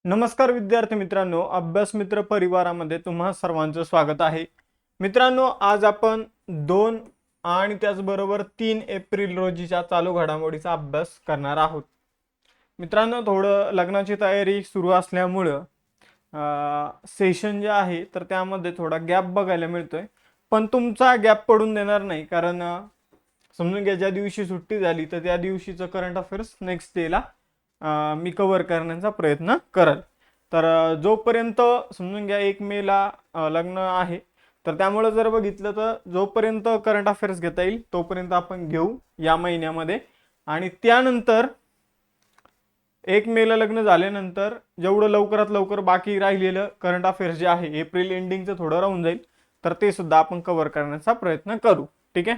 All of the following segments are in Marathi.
नमस्कार विद्यार्थी मित्रांनो, अभ्यास मित्र परिवारामध्ये तुम्हा सर्वांचं स्वागत आहे. मित्रांनो, आज आपण 2 आणि त्याचबरोबर 3 एप्रिल रोजीच्या चालू घडामोडीचा अभ्यास करणार आहोत. मित्रांनो, थोडं लग्नाची तयारी सुरू असल्यामुळं सेशन जे आहे तर त्यामध्ये थोडा गॅप बघायला मिळतोय, पण तुमचा गॅप पडून देणार नाही. कारण समजून घ्या, ज्या दिवशी सुट्टी झाली तर त्या दिवशीचं करंट अफेअर्स नेक्स्ट डेला मी कव्हर करण्याचा प्रयत्न करल. तर जोपर्यंत समजून घ्या 1 मेला लग्न आहे, तर त्यामुळे जर बघितलं तर जोपर्यंत करंट अफेअर्स घेता येईल तोपर्यंत आपण घेऊ या महिन्यामध्ये. आणि त्यानंतर 1 मेला लग्न झाल्यानंतर जेवढं लवकरात लवकर बाकी राहिलेलं करंट अफेअर्स जे आहे एप्रिल एंडिंगचं थोडं राहून जाईल, तर ते सुद्धा आपण कव्हर करण्याचा प्रयत्न करू. ठीक आहे.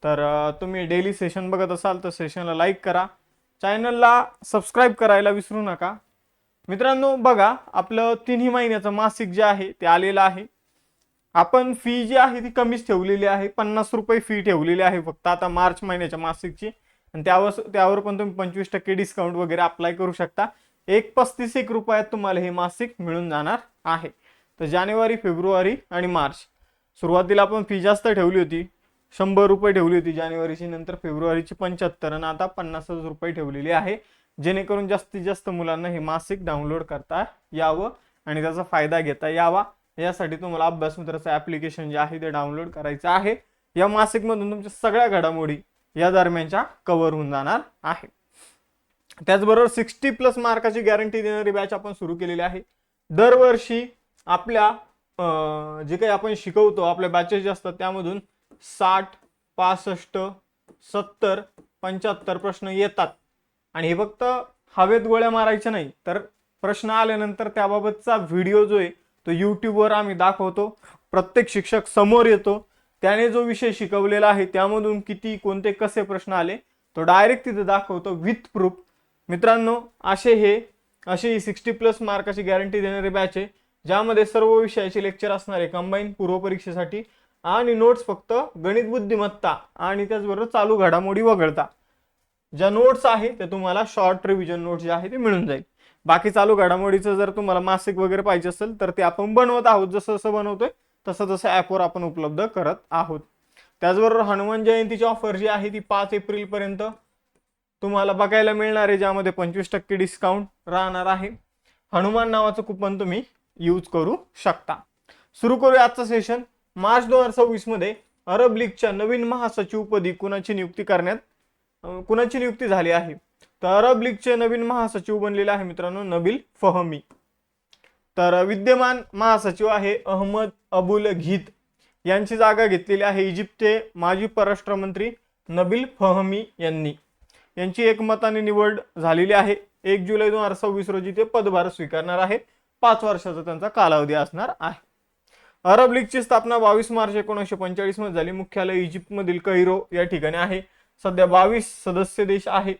तर तुम्ही डेली सेशन बघत असाल तर सेशनला लाईक करा, चॅनलला सबस्क्राईब करायला विसरू नका. मित्रांनो बघा, आपलं 3ही महिन्याचं मासिक जे आहे ते आलेलं आहे. आपण फी जी आहे ती कमीच ठेवलेली आहे, 50 रुपये फी ठेवलेली आहे फक्त आता मार्च महिन्याच्या मासिकची. आणि त्यावर पण तुम्ही 25% डिस्काउंट वगैरे अप्लाय करू शकता. 35 रुपयात तुम्हाला हे मासिक मिळून जाणार आहे. तर जानेवारी, फेब्रुवारी आणि मार्च सुरुवातीला आपण फी जास्त ठेवली होती, 100 रुपये ठेवली होती जानेवारीची, नंतर फेब्रुवारीची 75 आणि आता 50 रुपये ठेवलेली आहे, जेणेकरून जास्तीत जास्त मुलांना हे मासिक डाउनलोड करता यावं आणि त्याचा फायदा घेता यावा. यासाठी तुम्हाला अभ्यास मित्राचं ॲप्लिकेशन जे आहे ते डाउनलोड करायचं आहे. या मासिकमधून तुमच्या सगळ्या घडामोडी या दरम्यानच्या कव्हर होऊन जाणार आहे. त्याचबरोबर 60+ मार्काची गॅरंटी देणारी बॅच आपण सुरू केलेली आहे. दरवर्षी आपल्या जे काही आपण शिकवतो, आपल्या बॅचेस जे असतात त्यामधून 60, 65, 70, 75 प्रश्न येतात. आणि हे फक्त हवेत गोळ्या मारायच्या नाही, तर प्रश्न आल्यानंतर त्याबाबतचा व्हिडिओ जो आहे तो यूट्यूबवर आम्ही दाखवतो. प्रत्येक शिक्षक समोर येतो, त्याने जो विषय शिकवलेला आहे त्यामधून किती कोणते कसे प्रश्न आले तो डायरेक्ट तिथे दाखवतो विथ प्रूफ. मित्रांनो, अशी 60+ मार्काची गॅरंटी देणारी बॅच आहे, ज्यामध्ये सर्व विषयाचे लेक्चर असणार आहे कंबाईन पूर्व परीक्षेसाठी. आणि नोट्स फक्त गणित बुद्धिमत्ता आणि त्याचबरोबर चालू घडामोडी वगळता ज्या नोट्स आहे ते तुम्हाला शॉर्ट रिव्हिजन नोट्स जे आहे ते मिळून जाईल. बाकी चालू घडामोडीचं जर तुम्हाला मासिक वगैरे पाहिजे असेल तर ते आपण बनवत आहोत, जसं जसं बनवतोय तसं तसं ॲपवर आपण उपलब्ध करत आहोत. त्याचबरोबर हनुमान जयंतीची ऑफर जी आहे ती 5 एप्रिल पर्यंत तुम्हाला बघायला मिळणार आहे, ज्यामध्ये 25% डिस्काउंट राहणार आहे. हनुमान नावाचं कुपन तुम्ही यूज करू शकता. सुरू करूया आजचं सेशन. मार्च 2026 मध्ये अरब लीगच्या नवीन महासचिवपदी कुणाची नियुक्ती झाली आहे? तर अरब लीगचे नवीन महासचिव बनलेले आहे मित्रांनो नबील फहमी. तर विद्यमान महासचिव आहे अहमद अबुल घीत, यांची जागा घेतलेली आहे इजिप्तचे माजी परराष्ट्र मंत्री नबील फहमी यांनी. यांची एकमताने निवड झालेली आहे. 1 जुलै 2026 रोजी ते पदभार स्वीकारणार आहे. 5 वर्षाचा त्यांचा कालावधी असणार आहे. अरब लीगची स्थापना 22 मार्च 1945 मध्ये झाली. मुख्यालय इजिप्तमधील कैरो या ठिकाणी आहे. सध्या 22 सदस्य देश आहे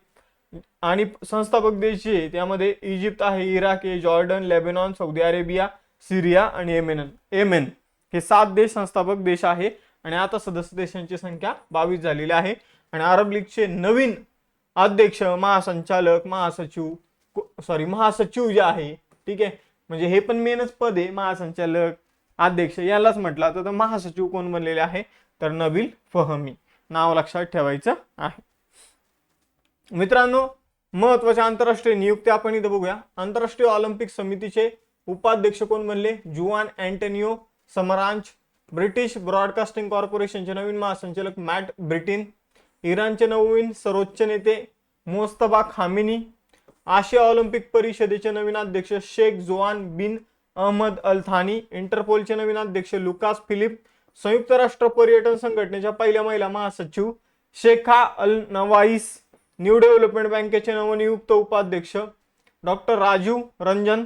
आणि संस्थापक देश जे त्यामध्ये इजिप्त आहे, इराक आहे, जॉर्डन, लेबनॉन, सौदी अरेबिया, सिरिया आणि येमेन हे 7 देश संस्थापक देश आहे. आणि आता सदस्य देशांची संख्या 22 झालेली आहे. आणि अरब लीगचे नवीन अध्यक्ष महासचिव जे आहे, ठीक आहे, म्हणजे हे पण मेनच पद आहे, महासंचालक अध्यक्ष यालाच म्हटलं तर महासचिव कोण बनलेले आहे तर नबील फहमी. नाव लक्षात ठेवायचं आहे. मित्रांनो, महत्वाच्या आंतरराष्ट्रीय नियुक्त्या आपण इथं बघूया. आंतरराष्ट्रीय ऑलिम्पिक समितीचे उपाध्यक्ष कोण बनले? जुआन अँटोनियो समरांच. ब्रिटिश ब्रॉडकास्टिंग कॉर्पोरेशनचे नवीन महासंचालक मॅट ब्रिटिन. इराणचे नवीन सर्वोच्च नेते मोस्तफा खामिनी. आशिया ऑलिम्पिक परिषदेचे नवीन अध्यक्ष शेख जोआन बिन अहमद अल थानी. इंटरपोलचे नवीन अध्यक्ष लुकास फिलिप. संयुक्त राष्ट्र पर्यटन संघटनेच्या पहिल्या महिला महासचिव शेखा अल नवाईस. न्यू डेव्हलपमेंट बँकेचे नवनियुक्त उपाध्यक्ष डॉक्टर राजीव रंजन.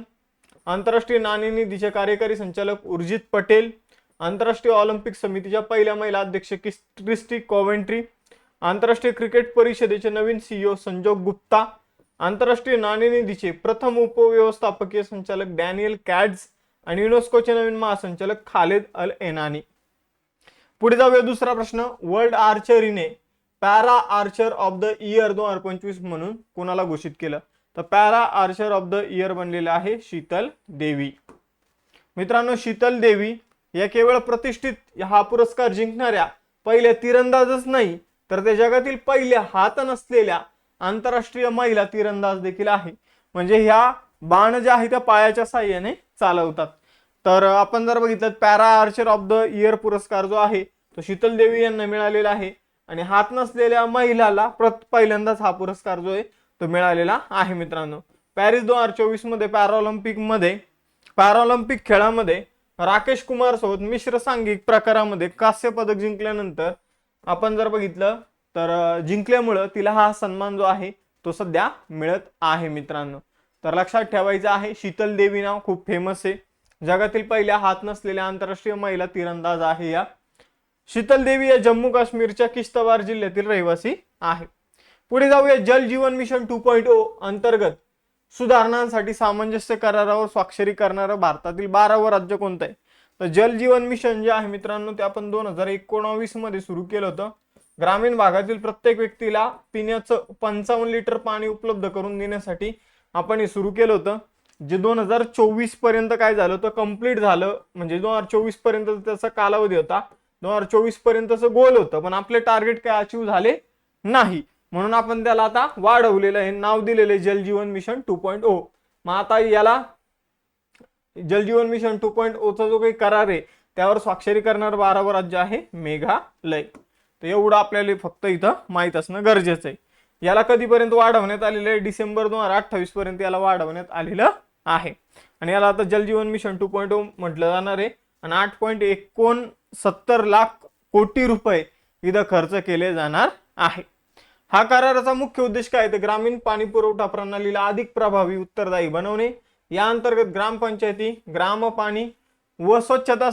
आंतरराष्ट्रीय नाणेनिधीचे कार्यकारी संचालक उर्जित पटेल. आंतरराष्ट्रीय ऑलिम्पिक समितीच्या पहिल्या महिला अध्यक्ष क्रिस्टी कॉवेंट्री. आंतरराष्ट्रीय क्रिकेट परिषदेचे नवीन सीईओ संजोग गुप्ता. आंतरराष्ट्रीय नाणेनिधीचे प्रथम उपव्यवस्थापकीय संचालक डॅनियल कॅड्स आणि युनेस्कोचे नवीन महासंचालक खालेद अल एनानी. पुढे जाऊया. दुसरा प्रश्न, वर्ल्ड आर्चरीने para archer of the year 2025 म्हणून कोणाला घोषित केलं? तर para archer of the year बनलेला आहे शीतल देवी. मित्रांनो, शीतल देवी या केवळ प्रतिष्ठित हा पुरस्कार जिंकणाऱ्या पहिल्या तीरंदाजच नाही, तर ते जगातील पहिल्या हात नसलेल्या आंतरराष्ट्रीय महिला तीरंदाज देखील आहे. म्हणजे ह्या बाण जे आहे त्या पायाच्या साहाय्याने चालवतात. तर आपण जर बघितलं para archer of the year पुरस्कार जो आहे तो शीतल देवी यांना मिळालेला आहे आणि हात नसलेल्या महिलाला पहिल्यांदाच हा पुरस्कार जो आहे तो मिळालेला आहे. मित्रांनो, पॅरिस 2024 मध्ये पॅराऑलिम्पिक खेळामध्ये राकेश कुमार सोबत मिश्र सांघिक प्रकारामध्ये कांस्य पदक जिंकल्यानंतर आपण जर बघितलं तर जिंकल्यामुळं तिला हा सन्मान जो आहे तो सध्या मिळत आहे. मित्रांनो, तर लक्षात ठेवायचं आहे शीतल देवी नाव खूप फेमस आहे. जगातील पहिल्या हात नसलेल्या आंतरराष्ट्रीय महिला तीरंदाज आहे या शीतल देवी. या जम्मू काश्मीरच्या किश्तवार जिल्ह्यातील रहिवासी आहे. पुढे जाऊया. जल जीवन मिशन 2.0 अंतर्गत सुधारणांसाठी सामंजस्य करारावर स्वाक्षरी करणारं भारतातील 12वं राज्य कोणतं आहे? तर जल जीवन मिशन जे आहे मित्रांनो ते आपण 2019 मध्ये सुरू केलं होतं. ग्रामीण भागातील प्रत्येक व्यक्तीला पिण्याचं 55 लिटर पाणी उपलब्ध करून देण्यासाठी आपण हे सुरू केलं होतं. जे 2024 पर्यंत काय झालं होतं, कंप्लीट झालं. म्हणजे 2024 पर्यंत त्याचा कालावधी होता, 2024 पर्यंतचं गोल होतं, पण आपले टार्गेट काय अचीव झाले नाही. म्हणून आपण त्याला आता वाढवलेलं आहे, नाव दिलेलं आहे जल जीवन मिशन 2.0. मग आता याला जल जीवन मिशन 2.0 चा जो काही करार आहे त्यावर स्वाक्षरी करणार 12वं राज्य आहे मेघालय. तर एवढं आपल्याला फक्त इथं माहित असणं गरजेचं आहे. याला कधीपर्यंत वाढवण्यात आलेलं आहे? डिसेंबर 2028 पर्यंत याला वाढवण्यात आलेलं आहे. आणि याला आता जल जीवन मिशन 2.0 म्हटलं जाणार आहे. आणि 8.69 लाख कोटी रुपये इथं खर्च केले जाणार आहे. हा कराराचा मुख्य उद्देश काय? तर ग्रामीण पाणी पुरवठा प्रणालीला अधिक प्रभावी उत्तरदायी बनवणे. या अंतर्गत ग्रामपंचायती, ग्राम पाणी व स्वच्छता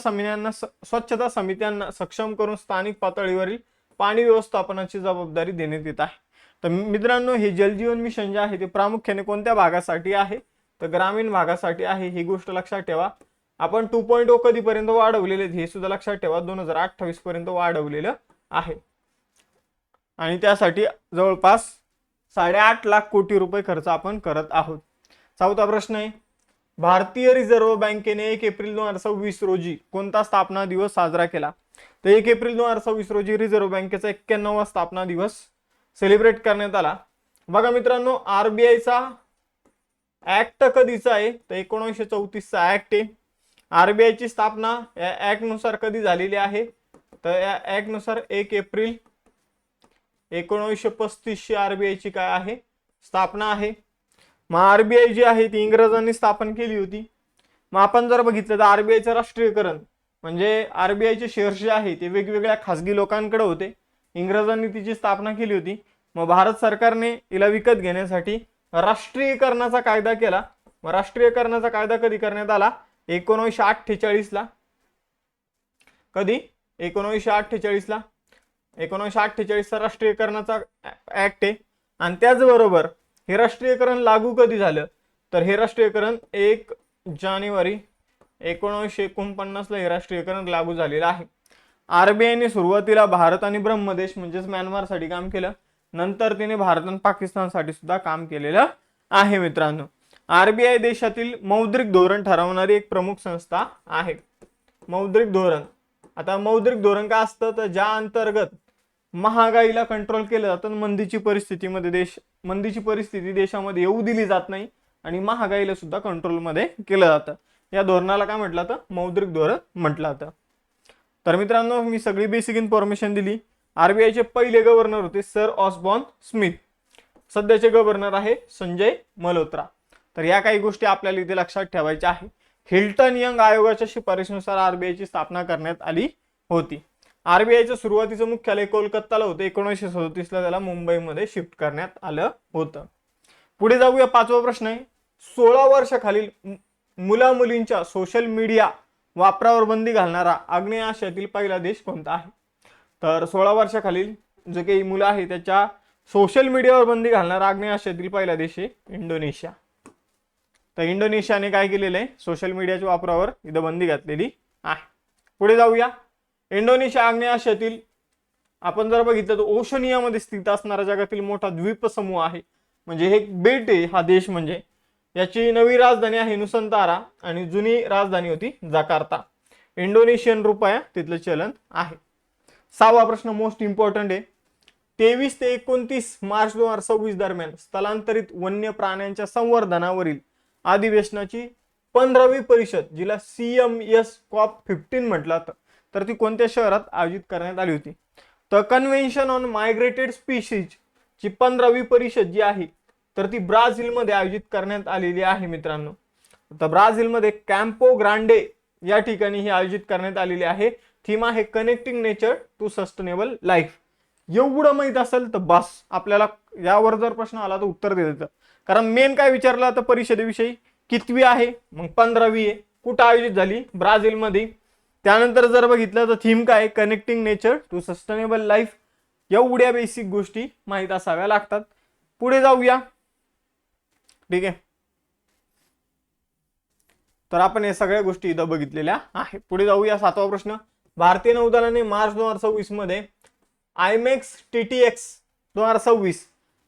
समित्यांना सक्षम करून स्थानिक पातळीवरील पाणी व्यवस्थापनाची जबाबदारी देण्यात येत आहे. तर मित्रांनो, हे जल जीवन मिशन जे आहे ते प्रामुख्याने कोणत्या भागासाठी आहे? तर ग्रामीण भागासाठी आहे. ही गोष्ट लक्षात ठेवा. आपण 2.0 कधीपर्यंत वाढवलेले हे सुद्धा लक्षात ठेवा, 2028 पर्यंत वाढवलेलं आहे. आणि त्यासाठी जवळपास 8.5 लाख कोटी रुपये खर्च आपण करत आहोत. चौथा प्रश्न आहे, भारतीय रिझर्व्ह बँकेने 1 एप्रिल 2026 रोजी कोणता स्थापना दिवस साजरा केला? तर 1 एप्रिल 2026 रोजी रिझर्व्ह बँकेचा 91वा स्थापना दिवस सेलिब्रेट करण्यात आला. बघा मित्रांनो, आरबीआयचा ऍक्ट कधीचा आहे? तर 1934चा ऍक्ट आहे. आरबीआयची स्थापना या ऍक्ट नुसार कधी झालेली आहे? तर या ऍक्ट नुसार 1 एप्रिल 1935 आरबीआयची काय आहे? स्थापना आहे. मग आरबीआय जी आहे ती इंग्रजांनी स्थापन केली होती. मग आपण जर बघितलं तर आरबीआयचं राष्ट्रीयकरण म्हणजे आरबीआयचे शेअर्स जे आहे ते वेगवेगळ्या खासगी लोकांकडे होते. इंग्रजांनी तिची स्थापना केली होती. मग भारत सरकारने हिला विकत घेण्यासाठी राष्ट्रीयकरणाचा कायदा केला. मग राष्ट्रीयकरणाचा कायदा कधी करण्यात आला? 1948 ला. कधी? 1948 ला. 1948 चा राष्ट्रीयकरणाचा ऍक्ट आहे. आणि त्याचबरोबर हे राष्ट्रीयकरण लागू कधी झालं? तर हे राष्ट्रीयकरण 1 जानेवारी 1949 ला हे राष्ट्रीयकरण लागू झालेलं आहे. आरबीआयने सुरुवातीला भारत आणि ब्रह्मदेश म्हणजेच म्यानमारसाठी काम केलं. नंतर तिने भारत आणि पाकिस्तानसाठी सुद्धा काम केलेलं आहे. मित्रांनो, आरबीआय देशातील मौद्रिक धोरण ठरवणारी एक प्रमुख संस्था आहे. मौद्रिक धोरण. आता मौद्रिक धोरण काय असतं? तर ज्या अंतर्गत महागाईला कंट्रोल केलं जातं. मंदीची परिस्थिती देशामध्ये येऊ दिली जात नाही आणि महागाईला सुद्धा कंट्रोलमध्ये केलं जातं. या धोरणाला काय म्हटलं जातं? मौद्रिक धोरण म्हटलं जातं. तर मित्रांनो, मी सगळी बेसिक इन्फॉर्मेशन दिली. आरबीआयचे पहिले गव्हर्नर होते सर ऑस्बॉर्न स्मिथ. सध्याचे गव्हर्नर आहे संजय मल्होत्रा. तर या काही गोष्टी आपल्याला इथे लक्षात ठेवायच्या आहे. हिल्टन यंग आयोगाच्या शिफारशीनुसार आरबीआयची स्थापना करण्यात आली होती. आरबीआयचं सुरुवातीचं मुख्यालय कोलकाताला होतं. 1937 ला त्याला मुंबईमध्ये शिफ्ट करण्यात आलं होतं. पुढे जाऊया. 5वा प्रश्न आहे, 16 वर्षाखालील मुला मुलींच्या सोशल मीडिया वापरावर बंदी घालणारा आग्नेय आशियातील पहिला देश कोणता आहे? तर 16 वर्षाखालील जे काही मुलं आहे त्याच्या सोशल मीडियावर बंदी घालणारा आग्नेय आशियातील पहिला देश आहे इंडोनेशिया. तर इंडोनेशियाने काय केलेलं आहे? सोशल मीडियाच्या वापरावर इथं बंदी घातलेली आहे. पुढे जाऊया. इंडोनेशिया आग्नेय आशियातील आपण जर बघितलं तर ओशनियामध्ये स्थित असणारा जगातील मोठा द्वीप समूह आहे. म्हणजे हे एक बेट आहे हा देश, म्हणजे याची नवी राजधानी आहे नुसंतारा आणि जुनी राजधानी होती जकार्ता. इंडोनेशियन रुपया तिथलं चलन आहे. 6वा प्रश्न मोस्ट इम्पॉर्टंट आहे. 23 ते 29 मार्च 2026 दरम्यान स्थलांतरित वन्य प्राण्यांच्या संवर्धनावरील अधिवेशनाची 15वी परिषद, जिला CMS COP15 म्हटलं तर ती कोणत्या शहरात आयोजित करण्यात आली होती? तर कन्व्हेन्शन ऑन मायग्रेटेड स्पीशीज ची 15वी परिषद जी आहे तर ती ब्राझीलमध्ये आयोजित करण्यात आलेली आहे मित्रांनो. तर ब्राझीलमध्ये कॅम्पो ग्रांडे या ठिकाणी ही आयोजित करण्यात आलेली आहे. थीम आहे connecting nature to sustainable life. एवढं माहित असेल तर बस, आपल्याला यावर जर प्रश्न आला तर उत्तर द्यायचं. कारण मेन काय विचारलं तर परिषदेविषयी कितवी आहे, मग 15वी आहे, कुठं आयोजित झाली, ब्राझीलमध्ये. त्यानंतर जर बघितलं तर थीम काय, connecting nature to sustainable life. एवढ्या बेसिक गोष्टी माहीत असाव्या लागतात. पुढे जाऊया. ठीक आहे, तर आपण हे सगळ्या गोष्टी इथं बघितलेल्या आहे. पुढे जाऊया. 7वा प्रश्न. भारतीय नौदलाने मार्च 2026 मध्ये IMEX TTX 2026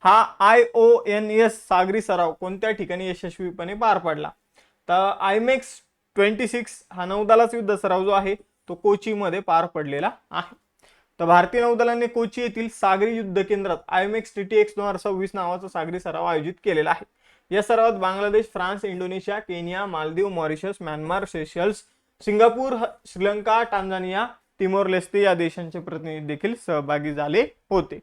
हा IONS सागरी सराव कोणत्या ठिकाणी यशस्वीपणे पार पडला? तर IMEX 26 हा नौदलाचा युद्ध सराव जो आहे तो कोची मध्ये पार पडलेला आहे. तर भारतीय नौदलाने कोची येथील सागरी युद्ध केंद्रात IMEX TTX 2026 नावाचा सागरी सराव आयोजित केलेला आहे. या सरावात Bangladesh, France, Indonesia, Kenya, Maldives, Mauritius, Myanmar, Seychelles, Singapore, Sri Lanka, Tanzania, Timor Leste या देशांचे प्रतिनिधी देखील सहभागी झाले होते.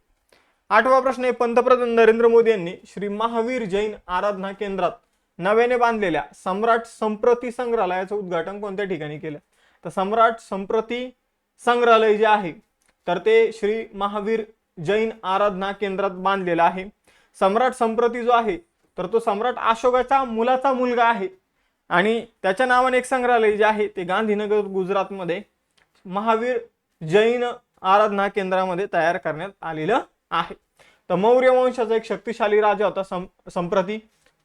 8वा प्रश्न आहे. पंतप्रधान नरेंद्र मोदी यांनी श्री महावीर जैन आराधना केंद्रात नव्याने बांधलेल्या सम्राट संप्रती संग्रहालयाचं उद्घाटन कोणत्या ठिकाणी केलं? तर सम्राट संप्रती संग्रहालय जे आहे तर ते श्री महावीर जैन आराधना केंद्रात बांधलेलं आहे. सम्राट संप्रती जो आहे तर तो सम्राट अशोकाच्या मुलाचा मुलगा आहे आणि त्याच्या नावाने एक संग्रहालय जे आहे ते गांधीनगर गुजरातमध्ये महावीर जैन आराधना केंद्रामध्ये तयार करण्यात आलेलं आहे. तर मौर्य वंशाचा एक शक्तिशाली राजा होता संप्रती.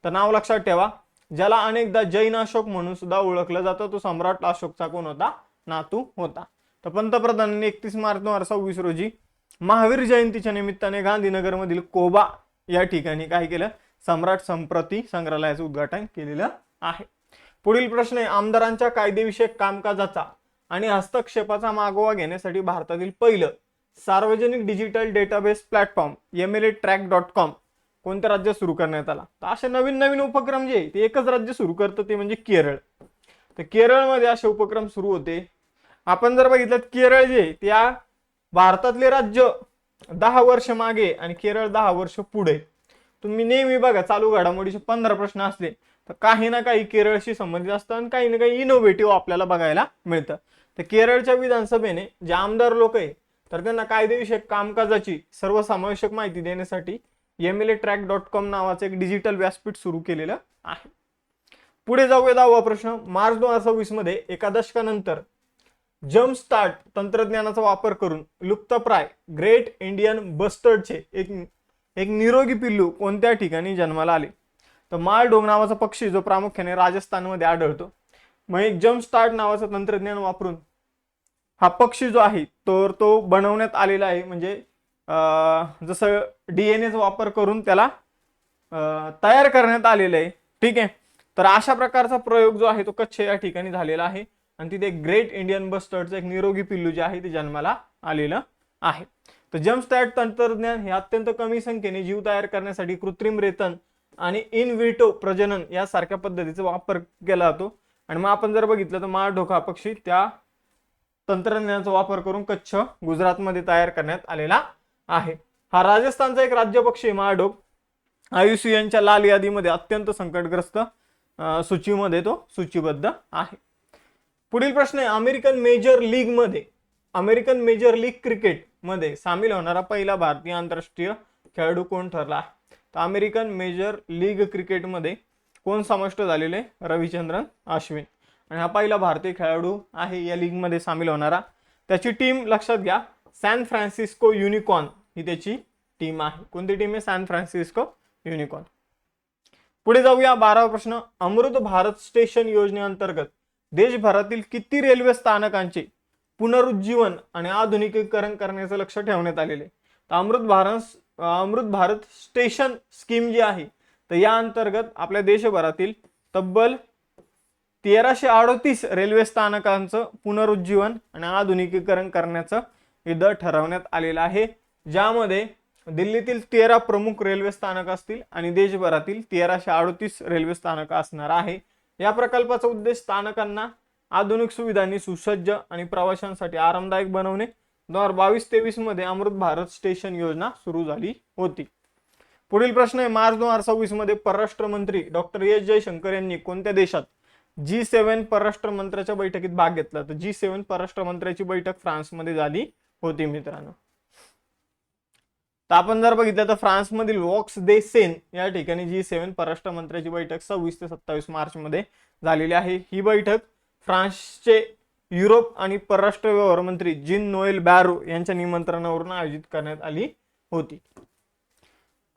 तर नाव लक्षात ठेवा, ज्याला अनेकदा जैन अशोक म्हणून सुद्धा ओळखलं जातं, तो सम्राट अशोकचा कोण होता? नातू होता. तर पंतप्रधानांनी 31 मार्च 2026 रोजी महावीर जयंतीच्या निमित्ताने गांधीनगरमधील कोबा या ठिकाणी काय केलं? सम्राट संप्रती संग्रहालयाचं उद्घाटन केलेलं आहे. पुढील प्रश्न आहे. आमदारांच्या कायदेविषयक कामकाजाचा आणि हस्तक्षेपाचा मागोवा घेण्यासाठी भारतातील पहिलं सार्वजनिक डिजिटल डेटाबेस प्लॅटफॉर्म MLAtrack.com कोणत्या राज्यात सुरू करण्यात आला? तर असे नवीन नवीन उपक्रम जे ते एकच राज्य सुरू करतं ते म्हणजे केरळ. तर केरळमध्ये असे उपक्रम सुरू होते. आपण जर बघितलं केरळ जे त्या भारतातले राज्य 10 वर्ष मागे आणि केरळ 10 वर्ष पुढे. तुम्ही नेहमी बघा चालू घडामोडीचे 15 प्रश्न असले तर काही ना काही केरळशी संबंधित असतं आणि काही ना काही इनोव्हेटिव्ह आपल्याला बघायला मिळतं. तर केरळच्या विधानसभेने जे आमदार लोक आहे तर त्यांना कायदेविषयक कामकाजाची सर्वसमावेशक माहिती देण्यासाठी MLAtrack.com नावाचं एक डिजिटल व्यासपीठ सुरू केलेलं आहे. पुढे जाऊया. 10वा प्रश्न. मार्च 2026 मध्ये एका दशकानंतर जम्प स्टार्ट तंत्रज्ञानाचा वापर करून लुप्तप्राय ग्रेट इंडियन बस्टर्डचे एक निरोगी पिल्लू कोणत्या ठिकाणी जन्माला आले? तर मालढोंग नावाचा पक्षी जो प्रामुख्याने राजस्थानमध्ये आढळतो. मग एक जम्प स्टार्ट नावाचं तंत्रज्ञान वापरून हा पक्षी जो आहे तर तो बनवण्यात आलेला आहे. म्हणजे जसं DNAचा वापर करून त्याला तयार करण्यात आलेलं आहे. ठीक आहे, तर अशा प्रकारचा प्रयोग जो आहे तो कच्छ या ठिकाणी झालेला आहे आणि तिथे ग्रेट इंडियन बस्टर्डचं एक निरोगी पिल्लू जे आहे ते जन्माला आलेलं आहे. तर जम्प स्टार्ट तंत्रज्ञान हे अत्यंत कमी संख्येने जीव तयार करण्यासाठी कृत्रिम रेतन आणि इन विट्रो प्रजनन यासारख्या पद्धतीचा वापर केला जातो. आणि मग आपण जर बघितलं तर माळढोक हा पक्षी त्या तंत्रज्ञानाचा वापर करून कच्छ गुजरातमध्ये तयार करण्यात आलेला आहे. हा राजस्थानचा एक राज्य पक्षी माळढोक IUCNच्या लाल यादीमध्ये अत्यंत संकटग्रस्त सूचीमध्ये तो सूचीबद्ध आहे. पुढील प्रश्न आहे. अमेरिकन मेजर लीग क्रिकेट मध्ये सामील होणारा पहिला भारतीय आंतरराष्ट्रीय खेळाडू कोण ठरला? तर अमेरिकन मेजर लीग क्रिकेटमध्ये कोण समाविष्ट झालेले? रविचंद्रन अश्विन. आणि हा पहिला भारतीय खेळाडू आहे या लीग मध्ये सामील होणारा. त्याची टीम लक्षात घ्या, सॅन फ्रान्सिस्को युनिकॉर्न ही त्याची टीम आहे. कोणती टीम आहे? San Francisco unicorn. पुढे जाऊया. 12वा प्रश्न. अमृत भारत स्टेशन योजनेअंतर्गत देशभरातील किती रेल्वे स्थानकांचे पुनरुज्जीवन आणि आधुनिकीकरण करण्याचं लक्ष ठेवण्यात आलेले? तर अमृत भारत अमृत भारत स्टेशन स्कीम जी आहे तर या अंतर्गत आपल्या देशभरातील तब्बल 1338 रेल्वे स्थानकांचं पुनरुज्जीवन आणि आधुनिकीकरण करण्याचं इथं ठरवण्यात आलेलं आहे, ज्यामध्ये दिल्लीतील 13 प्रमुख रेल्वे स्थानक असतील आणि देशभरातील 1338 रेल्वे स्थानक असणार आहे। या प्रकल्पाचा उद्देश स्थानकांना आधुनिक सुविधांनी सुसज्ज आणि प्रवाशांसाठी आरामदायक बनवणे। 2022-23 मध्ये अमृत भारत स्टेशन योजना सुरू झाली होती। पुढील प्रश्न आहे, मार्च 2026 मध्ये परराष्ट्र मंत्री डॉक्टर एस जयशंकर यांनी कोणत्या देशात G7 परराष्ट्र मंत्र्याच्या बैठकीत भाग घेतला? तर G7 परराष्ट्र मंत्र्याची बैठक फ्रान्समध्ये झाली होती मित्रांनो। तर आपण जर बघितलं तर फ्रान्समधील वॉक्स दे सेन या ठिकाणी G7 परराष्ट्र मंत्र्याची बैठक 26 ते 27 मार्च मध्ये झालेली आहे। ही बैठक फ्रान्सचे युरोप आणि परराष्ट्र व्यवहार मंत्री जीन नोएल बॅरो यांच्या निमंत्रणावरून आयोजित करण्यात आली होती।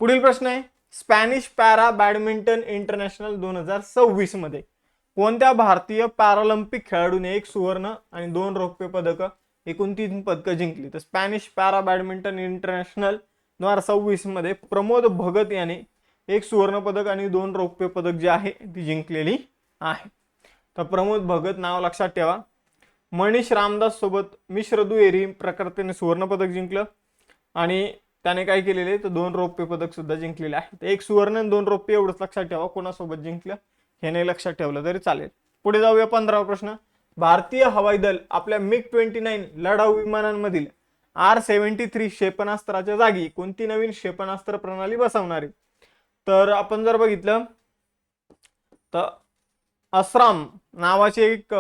पुढील प्रश्न आहे, स्पॅनिश पॅरा बॅडमिंटन इंटरनॅशनल 2026 मध्ये कोणत्या भारतीय पॅरालिम्पिक खेळाडूने 1 सुवर्ण आणि 2 रौप्य पदक एकूण 3 पदकं जिंकली? तर स्पॅनिश पॅरा बॅडमिंटन इंटरनॅशनल 2026 मध्ये प्रमोद भगत याने 1 सुवर्ण पदक आणि 2 रौप्य पदक जे आहे ती जिंकलेली आहे। तर प्रमोद भगत नाव लक्षात ठेवा। मनीष रामदास सोबत मिश्र दुहेरी प्रकाराने सुवर्ण पदक जिंकलं आणि त्याने काय केलेले तर 2 रौप्य पदक सुद्धा जिंकलेले आहेत। 1 सुवर्ण आणि 2 रौप्य एवढंच लक्षात ठेवा, कोणासोबत जिंकलं हे नाही लक्षात ठेवलं तरी चालेल। पुढे जाऊया 15वा प्रश्न, भारतीय हवाई दल आपल्या MiG-29 लढाऊ विमानांमधील R-73 क्षेपणास्त्राच्या जागी कोणती नवीन क्षेपणास्त्र प्रणाली बसवणार आहे? तर आपण जर बघितलं तर अस्राम नावाची एक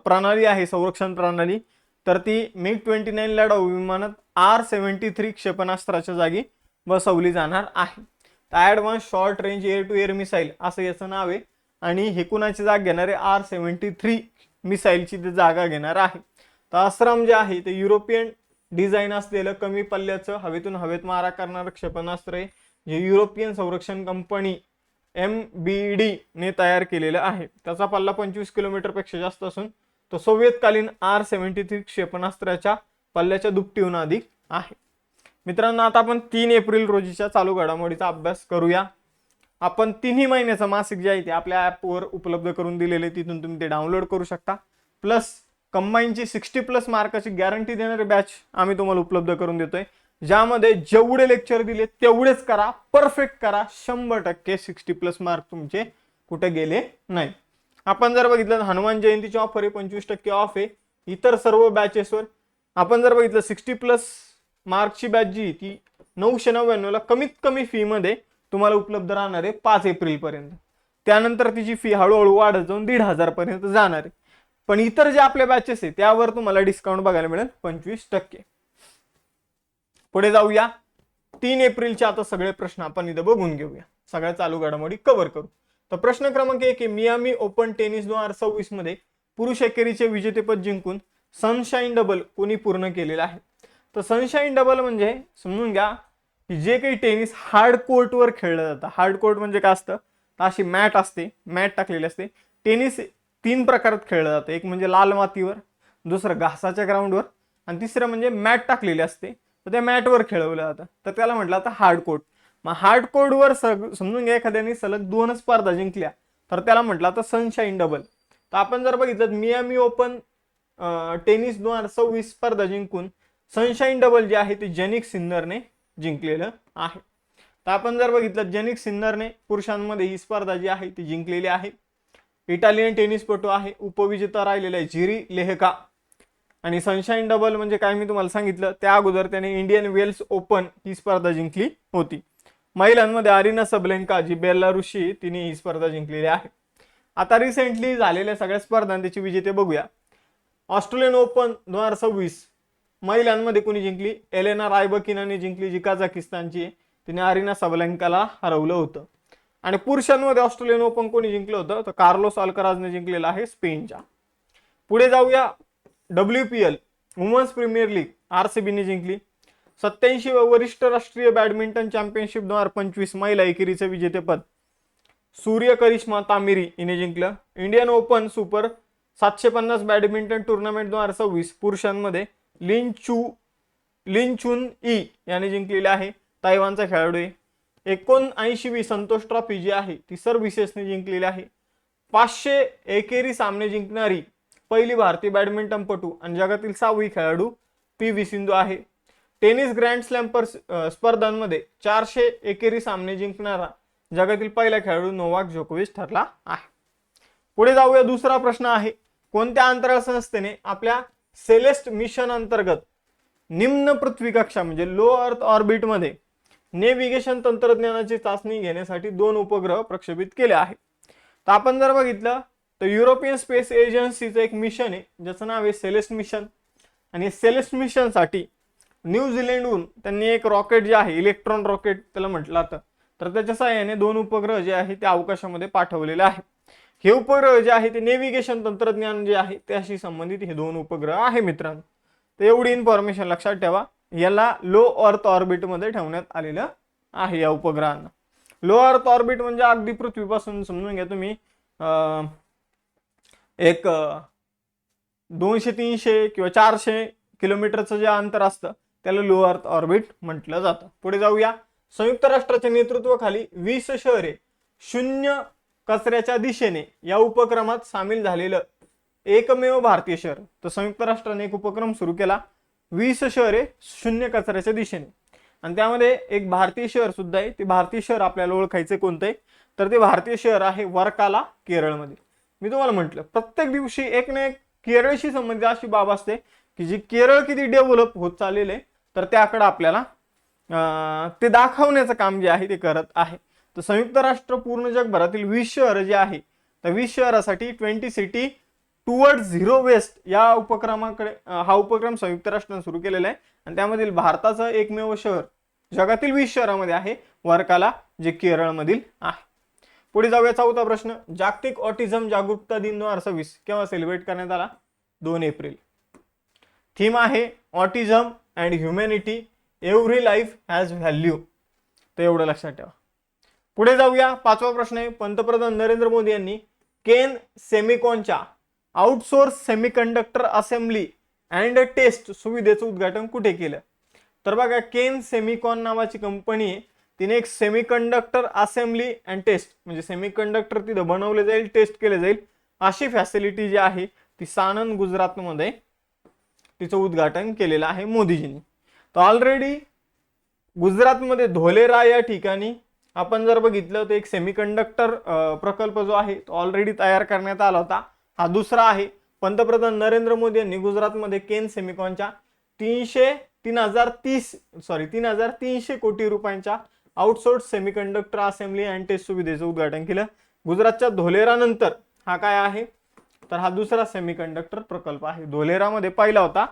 प्रणाली आहे, संरक्षण प्रणाली, तर ती MiG-29 लढाऊ विमानात R-73 क्षेपणास्त्राच्या जागी बसवली जाणार आहे। तर advance short range air to air missile असं याचं नाव आहे आणि हे कुणाची जागा घेणार आहे? R-73 मिसाईलची ते जागा घेणार आहे। तर अस्राम जे आहे ते युरोपियन डिझाईन असलेलं कमी पल्ल्याचं हवेतून हवेत मारा करणारं क्षेपणास्त्र आहे, जे युरोपियन संरक्षण कंपनी MBD ने तयार केलेलं आहे। त्याचा पल्ला 25 किलोमीटर पेक्षा जास्त असून तो सोव्हिएतकालीन R-73 क्षेपणास्त्राच्या पल्ल्याच्या दुपटीहून अधिक आहे। मित्रांनो, आता आपण 3 एप्रिल रोजीच्या चालू घडामोडीचा अभ्यास करूया। आपण 3 महिन्याचं मासिक जे आहे ते आपल्या ॲपवर उपलब्ध करून दिलेले, तिथून तुम्ही ते डाउनलोड करू शकता। प्लस कंबाईनची 60+ मार्काची गॅरंटी देणारे बॅच आम्ही तुम्हाला उपलब्ध करून देतोय, ज्यामध्ये जेवढे लेक्चर दिले तेवढेच करा, परफेक्ट करा, 100% 60+ मार्क तुमचे कुठे गेले नाही। आपण जर बघितलं तर हनुमान जयंतीची ऑफर आहे, 25% ऑफ आहे इतर सर्व बॅचेसवर। आपण जर बघितलं 60+ मार्कची बॅच जी ती 999 ला कमीत कमी फी मध्ये तुम्हाला उपलब्ध राहणार आहे 5 एप्रिल पर्यंत। त्यानंतर तिची फी हळूहळू वाढत जाऊन 1,500 पर्यंत जाणार आहे। पण इतर जे आपले बॅचेस आहे त्यावर तुम्हाला डिस्काउंट बघायला मिळेल 25%। पुढे जाऊया, 3 एप्रिलचे आता सगळे प्रश्न आपण इथं बघून घेऊया, सगळ्या चालू घडामोडी कव्हर करू। तर प्रश्न क्रमांक 1 आहे, मियामी ओपन टेनिस 2026 मध्ये पुरुष एकेरीचे विजेतेपद जिंकून सनशाईन डबल कोणी पूर्ण केलेलं आहे? तर सनशाईन डबल म्हणजे समजून घ्या की जे काही टेनिस हार्ड कोर्टवर खेळलं जातं। हार्ड कोर्ट म्हणजे काय असतं, तर अशी मॅट असते, मॅट टाकलेली असते। टेनिस 3 प्रकारात खेळलं जातं, एक म्हणजे लाल मातीवर, दुसरं घासाच्या ग्राउंडवर आणि तिसरं म्हणजे मॅट टाकलेली असते, तर त्या मॅटवर खेळवलं जातं, तर त्याला म्हटलं आता हार्ड कोर्ट। मग हार्ड कोर्टवर समजून घ्या एखाद्याने सलग 2 स्पर्धा जिंकल्या तर त्याला म्हटलं आता सनशाईन डबल। तर आपण जर बघितलं मियामी ओपन टेनिस 2026 स्पर्धा जिंकून सनशाईन डबल जे आहे ते जनिक सिन्नरने जिंकलेलं आहे। तर आपण जर बघितलं जनिक सिन्नरने पुरुषांमध्ये ही स्पर्धा जी आहे ती जिंकलेली आहे। इटालियन टेनिसपटू आहे, उपविजेता राहिलेला आहे जिरी लेहका। आणि सनशाईन डबल म्हणजे काय मी तुम्हाला सांगितलं त्या अगोदर त्याने इंडियन वेल्स ओपन ही स्पर्धा जिंकली होती। महिलांमध्ये अरिना सबलेन्का जी बेलारुशी तिने ही स्पर्धा जिंकलेली आहे। आता रिसेंटली झालेल्या सगळ्या स्पर्धांची विजेते बघूया। ऑस्ट्रेलियन ओपन 2026 महिलांमध्ये कोणी जिंकली? एलेना रायबकिनाने जिंकली, जी कझाकिस्तानची, तिने अरिना सबलेन्काला हरवलं होतं। आणि पुरुषांमध्ये ऑस्ट्रेलियन ओपन कोणी जिंकलं होतं? तर कार्लोस अल्कराजने जिंकलेला आहे स्पेनच्या। पुढे जाऊया, WPL वुमन्स प्रीमियर लीग RCBने जिंकली। 87 वरिष्ठ राष्ट्रीय बॅडमिंटन चॅम्पियनशिप 2025 महिला एकेरीचे विजेतेपद सूर्य करिश्मा तामिरी हिने जिंकलं। Indian open super 750 badminton tournament 2026 पुरुषांमध्ये लिन चुन ई याने जिंकलेले आहे। तैवानचा खेळाडू आहे. 79वी संतोष ट्रॉफी जी आहे ती सर्व्हिसेसने जिंकलेली आहे. 500 एकेरी सामने जिंकणारी पहिली भारतीय बॅडमिंटनपटू आणि जगातील 6वी खेळाडू पी.व्ही. सिंधू आहे. टेनिस ग्रँड स्लॅम स्पर्धांमध्ये 400 एकेरी सामने जिंकणारा जगातील पहिला खेळाडू नोवाक जोकोविच ठरला आहे. पुढे जाऊया. दुसरा प्रश्न आहे, कोणत्या अंतराळ संस्थेने आपल्या सेलेस्ट मिशन अंतर्गत निम्न पृथ्वी कक्षा म्हणजे लो अर्थ ऑर्बिट मध्ये नेव्हिगेशन तंत्रज्ञानाची चाचणी घेण्यासाठी 2 उपग्रह प्रक्षेपित केले आहेत? तर आपण जर बघितलं तर युरोपियन स्पेस एजन्सीचं एक मिशन आहे ज्याचं नाव आहे सेलेस्ट मिशन. आणि सेलेस्ट मिशन साठी न्यूझीलंडहून त्यांनी एक रॉकेट जे आहे, इलेक्ट्रॉन रॉकेट त्याला म्हटलं जातं, तर त्याच्या सहाय्याने 2 उपग्रह जे आहे ते अवकाशामध्ये पाठवलेले आहे. हे उपग्रह जे आहे ते नेव्हिगेशन तंत्रज्ञान जे आहे त्याशी संबंधित हे 2 उपग्रह आहे मित्रांनो. तर एवढी इन्फॉर्मेशन लक्षात ठेवा. याला लो अर्थ ऑर्बिट मध्ये ठेवण्यात आलेलं आहे या उपग्रहांना. लो अर्थ ऑर्बिट म्हणजे अगदी पृथ्वीपासून समजून घ्या तुम्ही एक 200-300 किंवा 400 किलोमीटरचं जे अंतर असतं त्याला लो अर्थ ऑर्बिट म्हटलं जातं. पुढे जाऊया. संयुक्त राष्ट्राच्या नेतृत्वाखाली 20 शहरे शून्य कचऱ्याच्या दिशेने या उपक्रमात सामील झालेलं एकमेव भारतीय शहर. तर संयुक्त राष्ट्राने एक उपक्रम सुरू केला, 20 शहरे शून्य कचऱ्याच्या दिशेने, आणि त्यामध्ये एक भारतीय शहर सुद्धा आहे. ते भारतीय शहर आपल्याला ओळखायचे कोणते, तर ते भारतीय शहर आहे वर्काला, केरळमध्ये. मी तुम्हाला म्हटलं प्रत्येक दिवशी एक ना एक केरळशी संबंधित अशी बाब असते की जी केरळ किती डेव्हलप होत चाललेले तर त्याकडे आपल्याला ते दाखवण्याचं काम जे आहे ते करत आहे. तर संयुक्त राष्ट्र पूर्ण जगभरातील 20 शहर जे आहे तर 20 शहरासाठी 20 सिटी टुवर्ड झिरो वेस्ट या उपक्रमाकडे हा उपक्रम संयुक्त राष्ट्राने सुरू केलेला आहे. आणि त्यामधील भारताचं एकमेव शहर जगातील 20 शहरामध्ये आहे वर्काला, जे केरळमधील आहे. पुढे जाऊया. 4था प्रश्न, जागतिक ऑटिझम जागरूकता दिन 2026 केव्हा सेलिब्रेट करण्यात आला? 2 एप्रिल. थीम आहे autism and humanity, every life has value. तर एवढं लक्षात ठेवा. पुढे जाऊया. 5वा प्रश्न आहे, पंतप्रधान नरेंद्र मोदी यांनी केन सेमिकॉनच्या outsource semiconductor assembly and test सुविधेचं उद्घाटन कुठे केलं? तर बघा, केन सेमिकॉन नावाची कंपनी आहे, तिने एक सेमीकंडक्टर असेंब्ली अँड टेस्ट म्हणजे सेमीकंडक्टर तिथं बनवले जाईल, टेस्ट केले जाईल अशी फॅसिलिटी जी आहे ती सानंद, गुजरातमध्ये तिचं उद्घाटन केलेलं आहे मोदीजींनी. तर ऑलरेडी गुजरातमध्ये धोलेरा या ठिकाणी आपण जर बघितलं तर एक सेमीकंडक्टर प्रकल्प जो आहे तो ऑलरेडी तयार करण्यात आला होता. हा दुसरा आहे. पंतप्रधान नरेंद्र मोदी यांनी गुजरातमध्ये केन सेमिकॉनच्या 3,330 कोटी रुपयांच्या outsource semiconductor assembly and test सुविधेचं उद्घाटन केलं. गुजरातच्या धोलेरा नंतर हा काय आहे तर हा दुसरा सेमीकंडक्टर प्रकल्प आहे. धोलेरामध्ये पहिला होता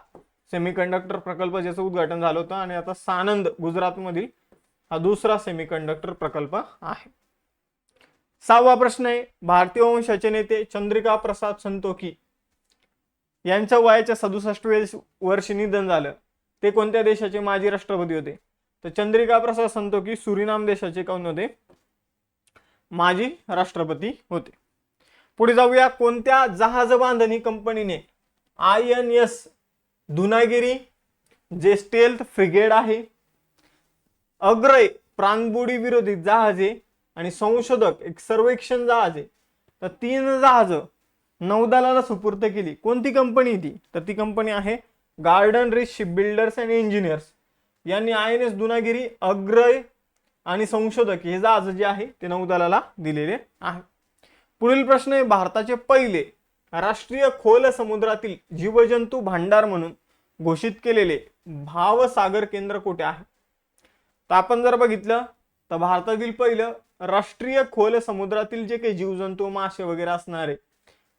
सेमीकंडक्टर प्रकल्प ज्याचं उद्घाटन झालं होतं, आणि आता सानंद गुजरातमधील हा दुसरा सेमीकंडक्टर प्रकल्प आहे. 6वा प्रश्न आहे, भारतीय वंशाचे नेते चंद्रिका प्रसाद संतोखी यांच्या वयाच्या 67व्या वर्षी निधन झालं. ते कोणत्या देशाचे माजी राष्ट्रपती होते? तर चंद्रिका प्रसाद संतोखी सुरिनाम देशाचे कोण होते? माजी राष्ट्रपती होते. पुढे जाऊया. कोणत्या जहाज बांधणी कंपनीने INS दुनागिरी जे स्टेल्थ फ्रिगेड आहे, अग्रय प्राणबुडी विरोधी जहाजे आणि संशोधक एक सर्वेक्षण जहाज आहे, तर 3 जहाज नौदलाला सुपूर्द केली. कोणती कंपनी ती? तर ती कंपनी आहे garden rich ship builders and engineers. यांनी INS दुनागिरी, अग्रय आणि संशोधक हे जहाज जे आहे ते नौदलाला दिलेले आहे. पुढील प्रश्न आहे, भारताचे पहिले राष्ट्रीय खोल समुद्रातील जीवजंतू भांडार म्हणून घोषित केलेले भावसागर केंद्र कुठे आहे? तर आपण जर बघितलं तर भारतातील पहिलं राष्ट्रीय खोल समुद्रातील जे काही जीवजंतू, मासे वगैरे असणार आहे,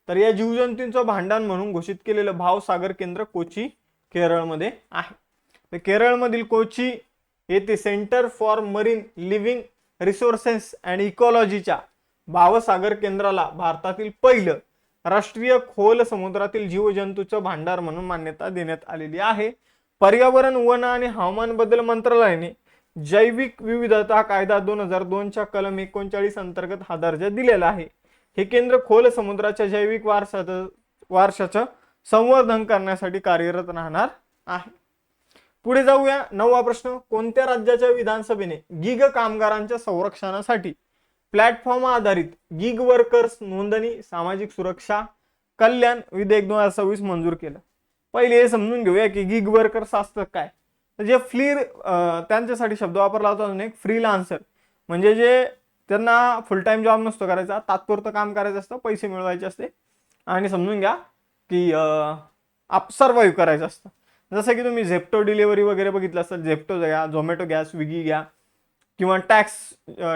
तर या जीवजंतूंचं भांडार म्हणून घोषित केलेलं भावसागर केंद्र कोची, केरळमध्ये आहे. तर केरळमधील कोची येथे centre for marine living resources and इकॉलॉजीच्या भावसागर केंद्राला भारतातील पहिलं राष्ट्रीय खोल समुद्रातील जीवजंतूचं भांडार म्हणून मान्यता देण्यात आलेली आहे. पर्यावरण, वन आणि हवामान बदल मंत्रालयाने जैविक विविधता कायदा 2002च्या कलम 39 अंतर्गत हा दर्जा दिलेला आहे. हे केंद्र खोल समुद्राच्या जैविक वारशाचं संवर्धन करण्यासाठी कार्यरत राहणार आहे. पुढे जाऊया. 9वा प्रश्न, कोणत्या राज्याच्या विधानसभेने गिग कामगारांच्या संरक्षणासाठी प्लॅटफॉर्म आधारित गिग वर्कर्स नोंदणी सामाजिक सुरक्षा कल्याण विधेयक 2026 मंजूर केलं? पहिले हे समजून घेऊया की गिग वर्कर्स असतं काय. तर जे त्यांच्यासाठी शब्द वापरला होता एक फ्रीलान्सर, म्हणजे जे त्यांना फुल टाइम जॉब नसतो करायचा, तात्पुरतं काम करायचं असतं, पैसे मिळवायचे असते आणि समजून घ्या की सर्वाईव्ह करायचं असतं. जसं की तुम्ही झेप्टो डिलिव्हरी वगैरे बघितलं असेल, झेप्टो घ्या, झोमॅटो घ्या, स्विगी घ्या किंवा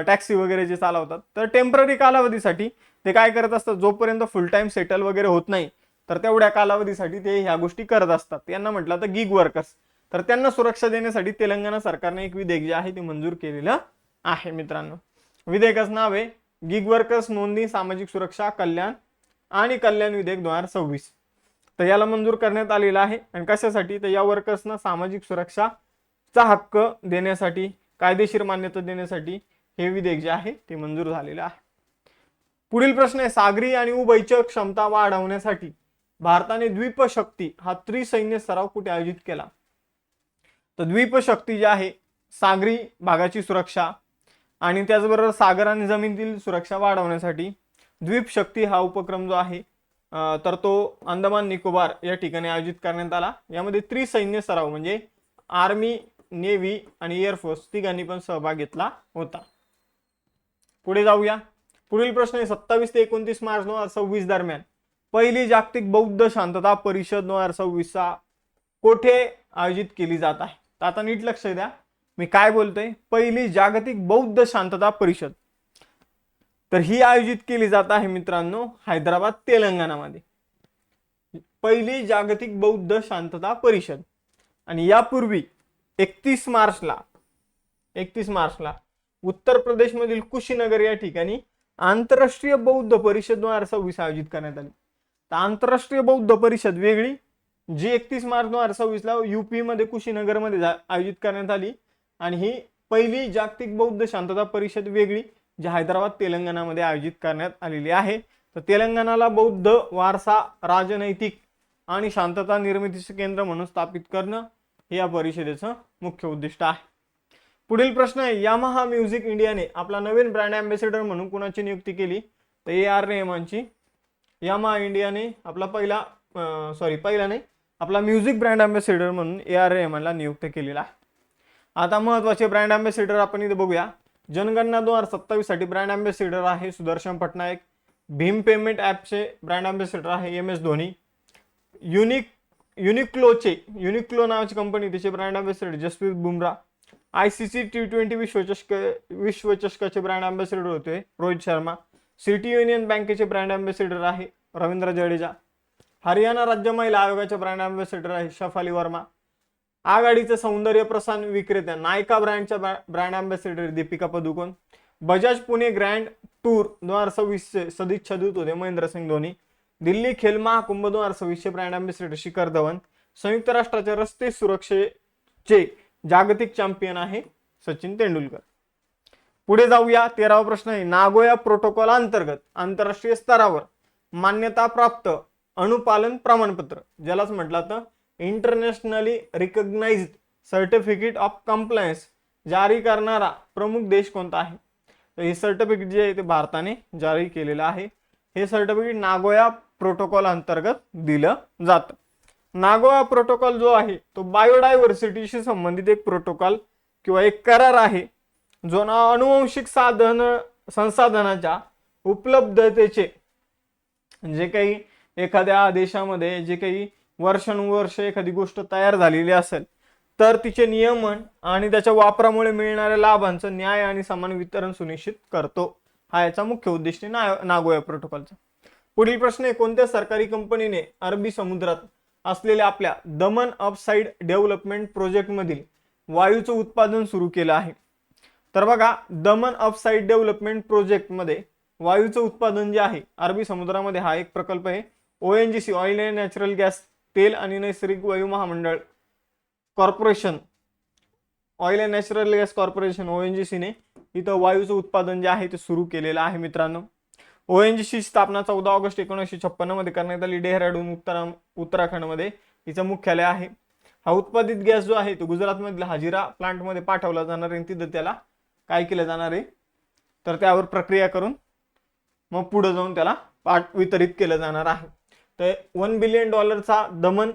टॅक्सी वगैरे जे चालवतात, तर टेम्पररी कालावधीसाठी ते काय करत असतात, जोपर्यंत फुल टाइम सेटल वगैरे होत नाही तर तेवढ्या कालावधीसाठी ते ह्या गोष्टी करत असतात. यांना म्हटलं तर गिग वर्कर्स. तर त्यांना सुरक्षा देण्यासाठी तेलंगणा सरकारने एक विधेयक जे आहे ते मंजूर केलेलं आहे मित्रांनो. विधेयकाचं नाव आहे गिग वर्कर्स नोंदणी सामाजिक सुरक्षा कल्याण आणि कल्याण विधेयक 2026. तर याला मंजूर करण्यात आलेला आहे. आणि कशासाठी, तर या वर्कर्सना सामाजिक सुरक्षाचा हक्क देण्यासाठी, कायदेशीर मान्यता देण्यासाठी हे विधेयक जे आहे ते मंजूर झालेलं आहे. पुढील प्रश्न आहे, सागरी आणि उभयचर क्षमता वाढवण्यासाठी भारताने द्वीपशक्ती हा त्रिसैन्य सराव कुठे आयोजित केला? तर द्वीपशक्ती जे आहे, सागरी भागाची सुरक्षा आणि त्याचबरोबर सागर आणि जमिनीतील सुरक्षा वाढवण्यासाठी द्वीपशक्ती हा उपक्रम जो आहे तर तो अंदमान निकोबार या ठिकाणी आयोजित करण्यात आला. यामध्ये त्रिसैन्य सराव म्हणजे आर्मी, नेव्ही आणि एअरफोर्स तिघांनी पण सहभाग घेतला होता. पुढे जाऊया. पुढील प्रश्न आहे, 27 ते 29 मार्च 2026 दरम्यान पहिली जागतिक बौद्ध शांतता परिषद 2026 कोठे आयोजित केली जात आहे? तर आता नीट लक्ष द्या मी काय बोलतोय. पहिली जागतिक बौद्ध शांतता परिषद तर ही आयोजित केली जात आहे मित्रांनो हैदराबाद तेलंगणामध्ये. पहिली जागतिक बौद्ध शांतता परिषद. आणि यापूर्वी 31 मार्चला उत्तर प्रदेश मधील कुशीनगर या ठिकाणी आंतरराष्ट्रीय बौद्ध परिषद 2026 आयोजित करण्यात आली. तर आंतरराष्ट्रीय बौद्ध परिषद वेगळी, जी 31 मार्च 2026 युपी मध्ये कुशीनगर मध्ये आयोजित करण्यात आली, आणि ही पहिली जागतिक बौद्ध शांतता परिषद वेगळी, जी हैदराबाद तेलंगणामध्ये आयोजित करण्यात आलेली आहे. तर तेलंगणाला बौद्ध वारसा, राजनैतिक आणि शांतता निर्मितीचे केंद्र म्हणून स्थापित करणं हे या परिषदेचं मुख्य उद्दिष्ट आहे. पुढील प्रश्न आहे, यामाहा म्युझिक इंडियाने आपला नवीन ब्रँड अँबॅसेडर म्हणून कुणाची नियुक्ती केली? तर AR रेहमानची. यामाहा इंडियाने आपला म्युझिक ब्रँड अँबॅसेडर म्हणून AR रेहमानला नियुक्त केलेला आहे. आता महत्वाचे ब्रँड अँबॅसेडर आपण इथे बघूया. जनगणना 2027 साठी ब्रँड अँबॅसेडर आहे सुदर्शन पटनायक. भीम पेमेंट ॲपचे ब्रँड अँबॅसेडर आहे MS धोनी. युनिक्लो नावाची कंपनी, त्याचे brand ambassador Jasprit Bumrah. ICC T20 विश्वचषकाचे ब्रँड अँबॅसेडर होते रोहित शर्मा. सिटी युनियन बँकेचे ब्रँड अँबॅसेडर आहे रवींद्र जडेजा. हरियाणा राज्य महिला आयोगाचे ब्रँड अँबॅसेडर आहे शफाली वर्मा. आघाडीचे सौंदर्य प्रसाधन विक्रेत्या नायका ब्रँडच्या brand ambassador Deepika Padukone. Bajaj Pune grand tour 2026 सदिच्छा दूत होते महेंद्रसिंग धोनी. दिल्ली खेल महाकुंभ 2026 ब्रँड अँबॅसेडर शिखर धवन. संयुक्त राष्ट्राच्या रस्ते सुरक्षेचे जागतिक चॅम्पियन आहे सचिन तेंडुलकर. पुढे जाऊया. 13वा प्रश्न आहे, नागोया प्रोटोकॉल अंतर्गत आंतरराष्ट्रीय स्तरावर मान्यता प्राप्त अनुपालन प्रमाणपत्र, ज्यालाच म्हटलं तर internationally recognised certificate of compliance जारी करणारा प्रमुख देश कोणता आहे? तर हे सर्टिफिकेट जे आहे ते भारताने जारी केलेलं आहे. हे सर्टिफिकेट नागोया प्रोटोकॉल अंतर्गत दिलं जातं. नागोया प्रोटोकॉल जो आहे तो बायोडायव्हर्सिटीशी संबंधित एक प्रोटोकॉल किंवा एक करार आहे, जो अनुवंशिक संसाधनाच्या उपलब्धतेचे, जे काही एखाद्या देशामध्ये जे काही वर्षानुवर्ष एखादी गोष्ट तयार झालेली असेल तर तिचे नियमन आणि त्याच्या वापरामुळे मिळणाऱ्या लाभांचं न्याय आणि समान वितरण सुनिश्चित करतो. हा याचा मुख्य उद्दिष्ट नागोया प्रोटोकॉलचा. पुढील प्रश्न आहे, कोणत्या सरकारी कंपनीने अरबी समुद्रात असलेल्या आपल्या दमन अपसाइड डेव्हलपमेंट प्रोजेक्ट मधील वायूचं उत्पादन सुरू केलं आहे? तर बघा, दमन अपसाइड डेव्हलपमेंट प्रोजेक्ट मध्ये वायूचं उत्पादन जे आहे अरबी समुद्रामध्ये, हा एक प्रकल्प आहे. ONGC oil and natural gas तेल आणि नैसर्गिक वायू महामंडळ corporation, oil and natural gas corporation ONGC ने इथं वायूचं उत्पादन जे आहे ते सुरू केलेलं आहे मित्रांनो. ONGC स्थापना 14 ऑगस्ट 1956 मध्ये करण्यात आली. डेहराडून उत्तराखंड मध्ये हिचं मुख्यालय आहे. हा उत्पादित गॅस जो आहे तो गुजरातमधल्या हजिरा प्लांटमध्ये पाठवला जाणार आहे. तिथं त्याला काय केलं जाणार आहे, तर त्यावर प्रक्रिया करून मग पुढे जाऊन त्याला वितरित केलं जाणार आहे. तर $1 बिलियन दमन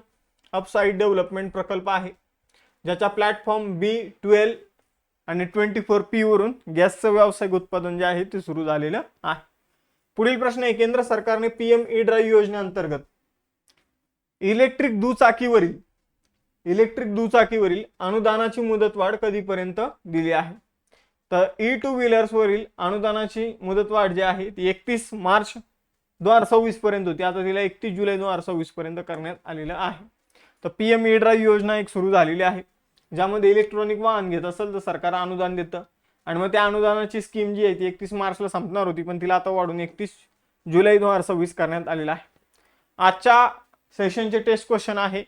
अपसाइड डेव्हलपमेंट प्रकल्प आहे, ज्याचा प्लॅटफॉर्म B12 आणि 24P वरून गॅसचं व्यावसायिक उत्पादन जे आहे ते सुरू झालेलं आहे. पुढील प्रश्न आहे, केंद्र सरकारने PM E-ड्राईव्ह योजनेअंतर्गत इलेक्ट्रिक दुचाकीवरील अनुदानाची मुदतवाढ कधीपर्यंत दिली आहे? तर E2 व्हीलर्स वरील अनुदानाची मुदतवाढ जी आहे ती 31 मार्च 2026 पर्यंत होती. आता तिला 31 जुलै 2026 पर्यंत करण्यात आलेलं आहे. तर PM E-ड्राईव्ह योजना एक सुरू झालेली आहे, ज्यामध्ये इलेक्ट्रॉनिक वाहन घेत असेल तर सरकार अनुदान देतं आणि मग त्या अनुदानाची स्कीम जी आहे ती 31 मार्चला संपणार होती, पण तिला आता वाढून 31 जुलै 2026 करण्यात आलेला आहे. आजच्या सेशनचे टेस्ट क्वेश्चन आहे,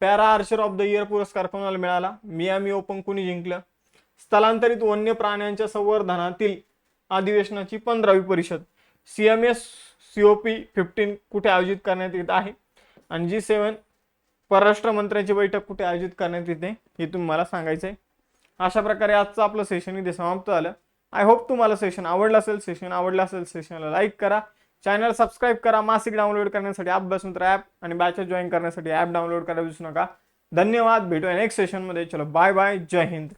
para archer of the year पुरस्कार कोणाला मिळाला? मियामी ओपन कोणी जिंकलं? स्थलांतरित वन्य प्राण्यांच्या संवर्धनातील अधिवेशनाची 15वी परिषद CMS COP15 कुठे आयोजित करण्यात येत आहे? आणि G7 परराष्ट्र मंत्र्यांची बैठक कुठे आयोजित करण्यात येते हे तुम्हाला सांगायचं आहे. अशा प्रकारे आजचं आपलं सेशन इथे समाप्त झालं. आय होप तुम्हाला सेशन आवडलं असेल. सेशनला लाईक करा, चॅनल सबस्क्राईब करा. मासिक डाउनलोड करण्यासाठी अभ्यास मित्र ॲप आणि बॅचेस जॉईन करण्यासाठी ॲप डाउनलोड करायला विसरू नका. धन्यवाद. भेटूया नेक्स्ट सेशनमध्ये. चलो बाय बाय. जय हिंद.